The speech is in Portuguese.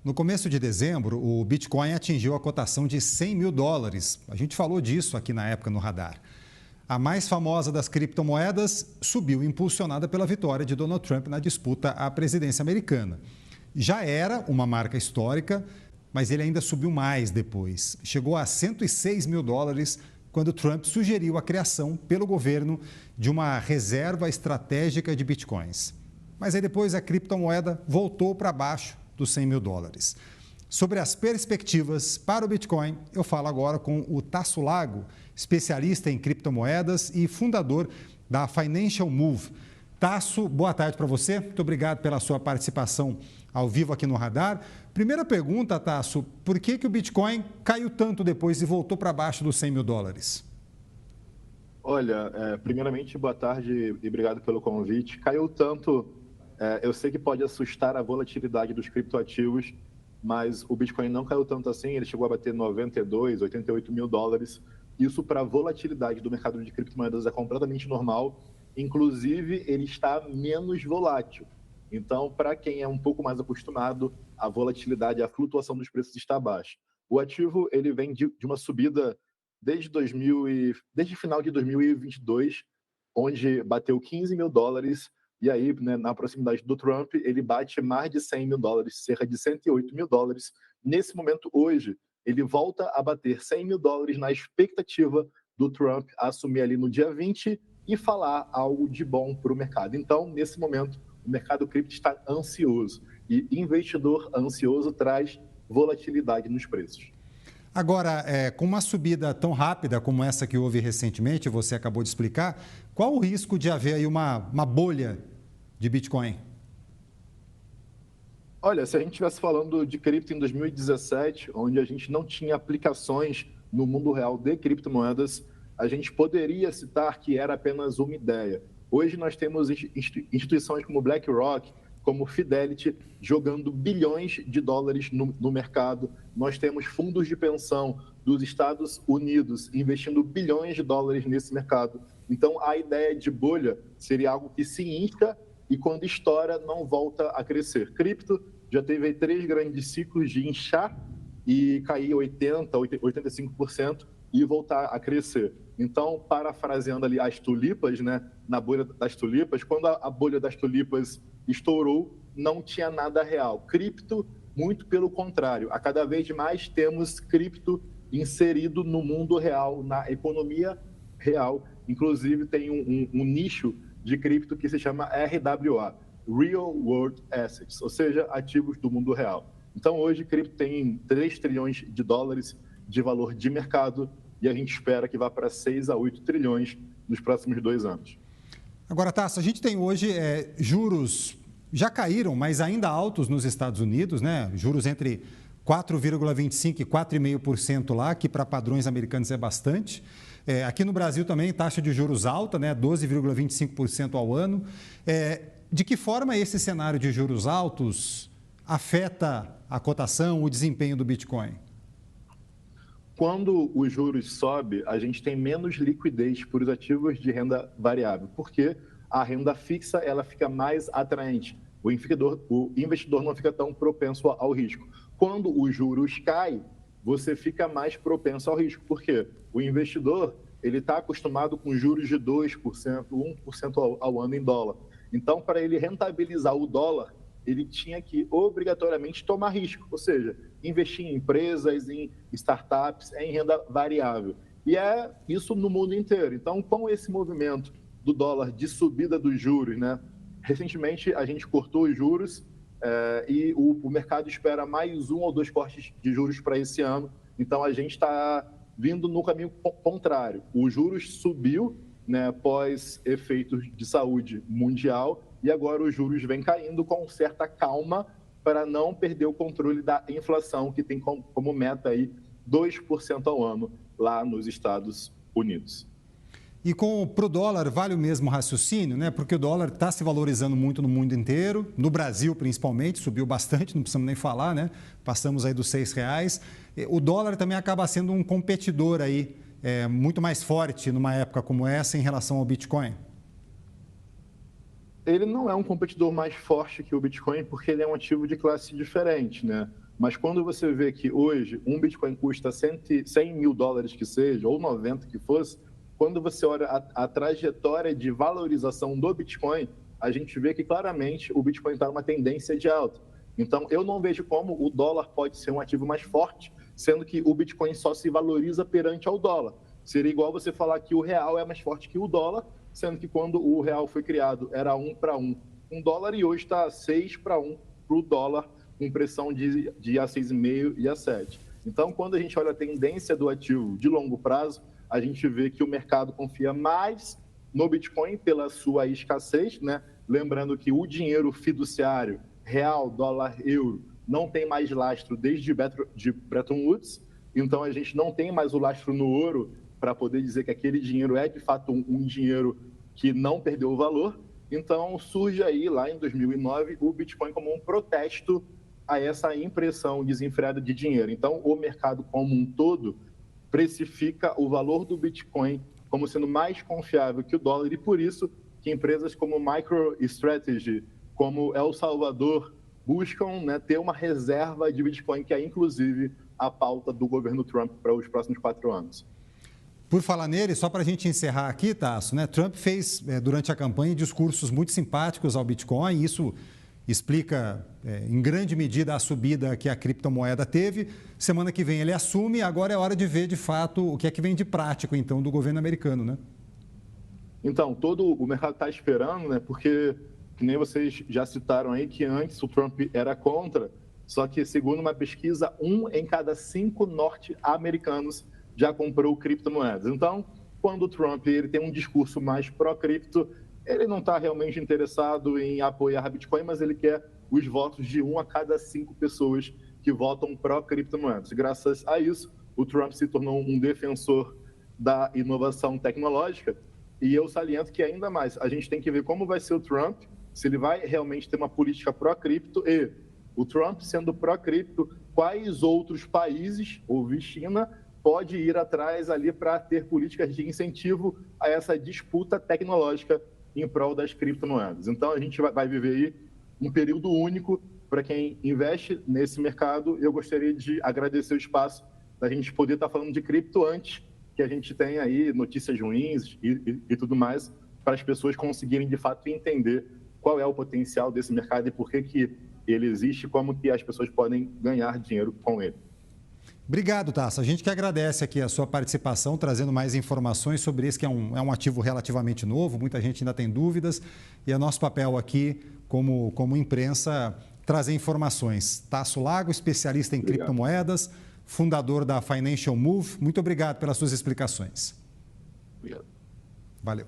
No começo de dezembro, o Bitcoin atingiu a cotação de 100 mil dólares. A gente falou disso aqui na época no Radar. A mais famosa das criptomoedas subiu impulsionada pela vitória de Donald Trump na disputa à presidência americana. Já era uma marca histórica, mas ele ainda subiu mais depois. Chegou a 106 mil dólares quando Trump sugeriu a criação pelo governo de uma reserva estratégica de bitcoins. Mas aí depois a criptomoeda voltou para baixo dos 100 mil dólares. Sobre as perspectivas para o Bitcoin, eu falo agora com o Tasso Lago, especialista em criptomoedas e fundador da Financial Move. Tasso, boa tarde para você. Muito obrigado pela sua participação ao vivo aqui no Radar. Primeira pergunta, Tasso, por que o Bitcoin caiu tanto depois e voltou para baixo dos 100 mil dólares? Olha, primeiramente, boa tarde e obrigado pelo convite. Caiu tanto, eu sei que pode assustar a volatilidade dos criptoativos, mas o Bitcoin não caiu tanto assim, ele chegou a bater 92, 88 mil dólares. Isso para a volatilidade do mercado de criptomoedas é completamente normal, inclusive ele está menos volátil. Então, para quem é um pouco mais acostumado, a volatilidade, a flutuação dos preços está baixa. O ativo ele vem de uma subida desde o final de 2022, onde bateu 15 mil dólares, e aí, né, na proximidade do Trump, ele bate mais de 100 mil dólares, cerca de 108 mil dólares. Nesse momento, hoje, ele volta a bater 100 mil dólares na expectativa do Trump assumir ali no dia 20 e falar algo de bom para o mercado. Então, nesse momento, o mercado cripto está ansioso, e investidor ansioso traz volatilidade nos preços. Agora, com uma subida tão rápida como essa que houve recentemente, você acabou de explicar, qual o risco de haver aí uma bolha de Bitcoin? Olha, se a gente estivesse falando de cripto em 2017, onde a gente não tinha aplicações no mundo real de criptomoedas, a gente poderia citar que era apenas uma ideia. Hoje nós temos instituições como BlackRock, como Fidelity, jogando bilhões de dólares no mercado. Nós temos fundos de pensão dos Estados Unidos investindo bilhões de dólares nesse mercado. Então, a ideia de bolha seria algo que se incha e, quando estoura, não volta a crescer. Cripto já teve aí 3 grandes ciclos de inchar e cair 80%, 85% e voltar a crescer. Então, parafraseando ali as tulipas, né, na bolha das tulipas, quando a bolha das tulipas estourou, não tinha nada real. Cripto, muito pelo contrário. A cada vez mais temos cripto inserido no mundo real, na economia real. Inclusive, tem um nicho de cripto que se chama RWA, Real World Assets, ou seja, ativos do mundo real. Então, hoje, cripto tem 3 trilhões de dólares de valor de mercado e a gente espera que vá para 6 a 8 trilhões nos próximos 2 anos. Agora, Tasso, a gente tem hoje juros já caíram, mas ainda altos nos Estados Unidos, né? Juros entre 4,25% e 4,5% lá, que para padrões americanos é bastante. Aqui no Brasil também, taxa de juros alta, né? 12,25% ao ano. De que forma esse cenário de juros altos afeta a cotação, o desempenho do Bitcoin? Quando os juros sobem, a gente tem menos liquidez para os ativos de renda variável, porque a renda fixa ela fica mais atraente. O investidor não fica tão propenso ao risco. Quando os juros caem, você fica mais propenso ao risco, porque o investidor ele está acostumado com juros de 2%, 1% ao ano em dólar. Então, para ele rentabilizar o dólar, ele tinha que obrigatoriamente tomar risco, ou seja, investir em empresas, em startups, em renda variável. E é isso no mundo inteiro. Então, com esse movimento do dólar de subida dos juros, né? Recentemente, a gente cortou os juros e o mercado espera mais 1 ou 2 cortes de juros para esse ano. Então, a gente está vindo no caminho contrário. Os juros subiu, né, após efeitos de saúde mundial, e agora os juros vêm caindo com certa calma para não perder o controle da inflação, que tem como meta aí 2% ao ano lá nos Estados Unidos. E para o dólar, vale o mesmo raciocínio, né? Porque o dólar está se valorizando muito no mundo inteiro, no Brasil principalmente, subiu bastante, não precisamos nem falar, né? Passamos aí dos R$6. O dólar também acaba sendo um competidor aí, muito mais forte numa época como essa em relação ao Bitcoin. Ele não é um competidor mais forte que o Bitcoin porque ele é um ativo de classe diferente, né? Mas quando você vê que hoje um Bitcoin custa 100 mil dólares que seja, ou 90 que fosse, quando você olha a trajetória de valorização do Bitcoin, a gente vê que claramente o Bitcoin está numa tendência de alta. Então, eu não vejo como o dólar pode ser um ativo mais forte, sendo que o Bitcoin só se valoriza perante ao dólar. Seria igual você falar que o real é mais forte que o dólar, sendo que quando o real foi criado era 1 para 1 um dólar e hoje está 6 para 1 para o dólar, com pressão de a 6,5 e a 7. Então, quando a gente olha a tendência do ativo de longo prazo, a gente vê que o mercado confia mais no Bitcoin pela sua escassez, né? Lembrando que o dinheiro fiduciário, real, dólar, euro, não tem mais lastro desde Bretton Woods, então a gente não tem mais o lastro no ouro para poder dizer que aquele dinheiro é de fato um dinheiro que não perdeu o valor. Então surge aí, lá em 2009, o Bitcoin como um protesto a essa impressão desenfreada de dinheiro. Então o mercado como um todo precifica o valor do Bitcoin como sendo mais confiável que o dólar e por isso que empresas como MicroStrategy, como El Salvador, buscam, né, ter uma reserva de Bitcoin, que é inclusive a pauta do governo Trump para os próximos 4 anos. Por falar nele, só para a gente encerrar aqui, Tasso, né? Trump fez, durante a campanha, discursos muito simpáticos ao Bitcoin, e isso explica, em grande medida, a subida que a criptomoeda teve. Semana que vem ele assume, agora é hora de ver, de fato, o que é que vem de prático, então, do governo americano, né? Então, todo o mercado está esperando, né? Porque, que nem vocês já citaram aí, que antes o Trump era contra, só que, segundo uma pesquisa, 1 em cada 5 norte-americanos já comprou criptomoedas. Então, quando o Trump ele tem um discurso mais pró-cripto, ele não está realmente interessado em apoiar a Bitcoin, mas ele quer os votos de 1 a cada 5 pessoas que votam pró-criptomoedas. Graças a isso, o Trump se tornou um defensor da inovação tecnológica. E eu saliento que ainda mais, a gente tem que ver como vai ser o Trump, se ele vai realmente ter uma política pró-cripto e o Trump sendo pró-cripto, quais outros países, ou China, pode ir atrás ali para ter políticas de incentivo a essa disputa tecnológica em prol das criptomoedas. Então, a gente vai viver aí um período único para quem investe nesse mercado. Eu gostaria de agradecer o espaço da gente poder estar falando de cripto antes que a gente tenha aí notícias ruins e tudo mais, para as pessoas conseguirem, de fato, entender qual é o potencial desse mercado e por que ele existe e como que as pessoas podem ganhar dinheiro com ele. Obrigado, Tasso. A gente que agradece aqui a sua participação, trazendo mais informações sobre esse que é um ativo relativamente novo, muita gente ainda tem dúvidas, e é nosso papel aqui, como imprensa, trazer informações. Tasso Lago, especialista em criptomoedas, fundador da Financial Move. Muito obrigado pelas suas explicações. Obrigado. Valeu.